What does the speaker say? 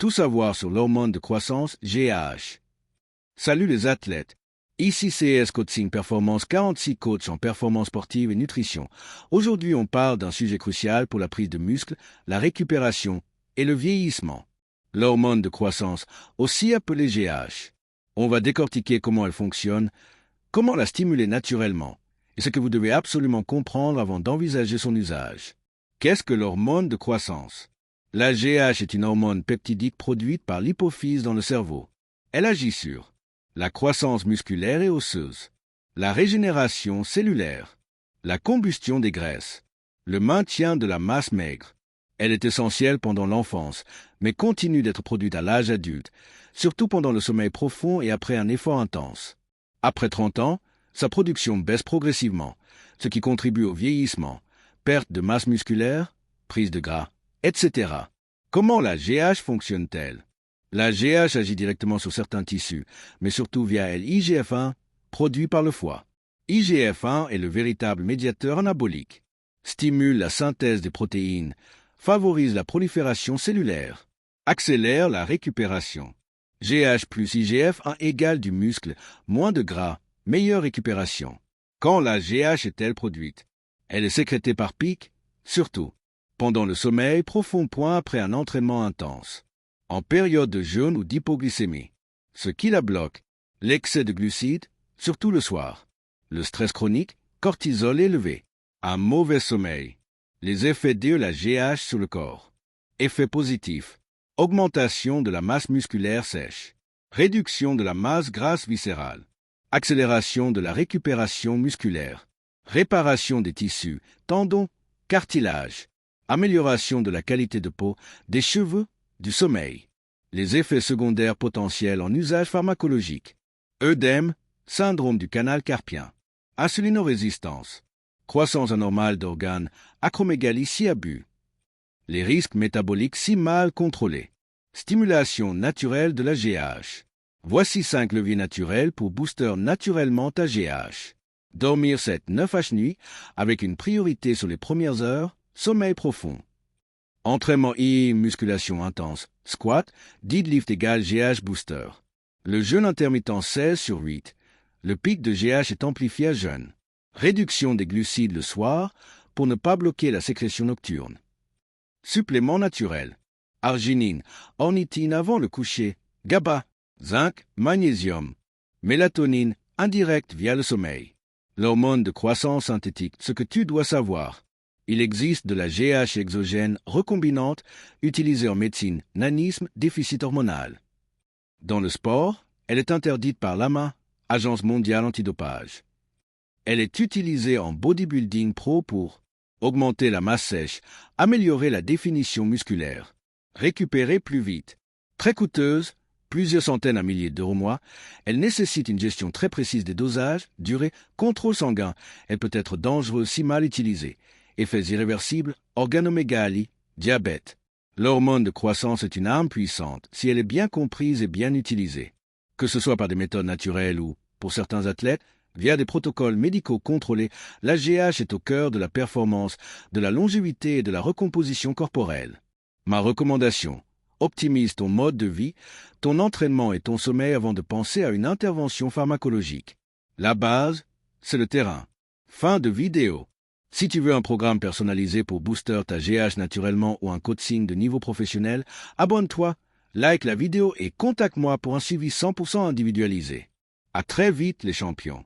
Tout savoir sur l'hormone de croissance GAH. Salut les athlètes. Ici CS Coaching Performance, 46 coachs en performance sportive et nutrition. Aujourd'hui, on parle d'un sujet crucial pour la prise de muscle, la récupération et le vieillissement. L'hormone de croissance, aussi appelée GAH. On va décortiquer comment elle fonctionne, comment la stimuler naturellement, et ce que vous devez absolument comprendre avant d'envisager son usage. Qu'est-ce que l'hormone de croissance? La GAH est une hormone peptidique produite par l'hypophyse dans le cerveau. Elle agit sur la croissance musculaire et osseuse, la régénération cellulaire, la combustion des graisses, le maintien de la masse maigre. Elle est essentielle pendant l'enfance, mais continue d'être produite à l'âge adulte, surtout pendant le sommeil profond et après un effort intense. Après 30 ans, sa production baisse progressivement, ce qui contribue au vieillissement, perte de masse musculaire, prise de gras, etc. Comment la GAH fonctionne-t-elle? La GAH agit directement sur certains tissus, mais surtout via l'IGF-1, produit par le foie. IGF-1 est le véritable médiateur anabolique, stimule la synthèse des protéines, favorise la prolifération cellulaire, accélère la récupération. GH plus IGF-1 égale du muscle, moins de gras, meilleure récupération. Quand la GH est-elle produite? Elle est sécrétée par pic, surtout pendant le sommeil profond point après un entraînement intense, en période de jeûne ou d'hypoglycémie. Ce qui la bloque, l'excès de glucides, surtout le soir, le stress chronique, cortisol élevé, un mauvais sommeil, les effets de la GH sur le corps. Effet positif, augmentation de la masse musculaire sèche, réduction de la masse grasse viscérale, accélération de la récupération musculaire, réparation des tissus, tendons, cartilage, amélioration de la qualité de peau, des cheveux, du sommeil. Les effets secondaires potentiels en usage pharmacologique. œdème, syndrome du canal carpien, insulinorésistance, croissance anormale d'organes, acromégalie si abus. Les risques métaboliques si mal contrôlés. Stimulation naturelle de la GAH. Voici 5 leviers naturels pour booster naturellement ta GAH. Dormir 7-9 nuits avec une priorité sur les premières heures, sommeil profond. Entraînement et musculation intense, squat, deadlift égale GH booster. Le jeûne intermittent 16/8. Le pic de GH est amplifié à jeûne. Réduction des glucides le soir pour ne pas bloquer la sécrétion nocturne. Supplément naturel. Arginine, ornithine avant le coucher, GABA, zinc, magnésium. Mélatonine, indirecte via le sommeil. L'hormone de croissance synthétique, ce que tu dois savoir. Il existe de la GH exogène recombinante utilisée en médecine, nanisme, déficit hormonal. Dans le sport, elle est interdite par l'AMA, Agence mondiale antidopage. Elle est utilisée en bodybuilding pro pour augmenter la masse sèche, améliorer la définition musculaire, récupérer plus vite. Très coûteuse, plusieurs centaines à milliers d'euros mois, elle nécessite une gestion très précise des dosages, durée, contrôle sanguin. Elle peut être dangereuse si mal utilisée. Effets irréversibles, organomégalie, diabète. L'hormone de croissance est une arme puissante si elle est bien comprise et bien utilisée. Que ce soit par des méthodes naturelles ou, pour certains athlètes, via des protocoles médicaux contrôlés, la GH est au cœur de la performance, de la longévité et de la recomposition corporelle. Ma recommandation: optimise ton mode de vie, ton entraînement et ton sommeil avant de penser à une intervention pharmacologique. La base, c'est le terrain. Fin de vidéo. Si tu veux un programme personnalisé pour booster ta GH naturellement ou un coaching de niveau professionnel, abonne-toi, like la vidéo et contacte-moi pour un suivi 100% individualisé. À très vite les champions.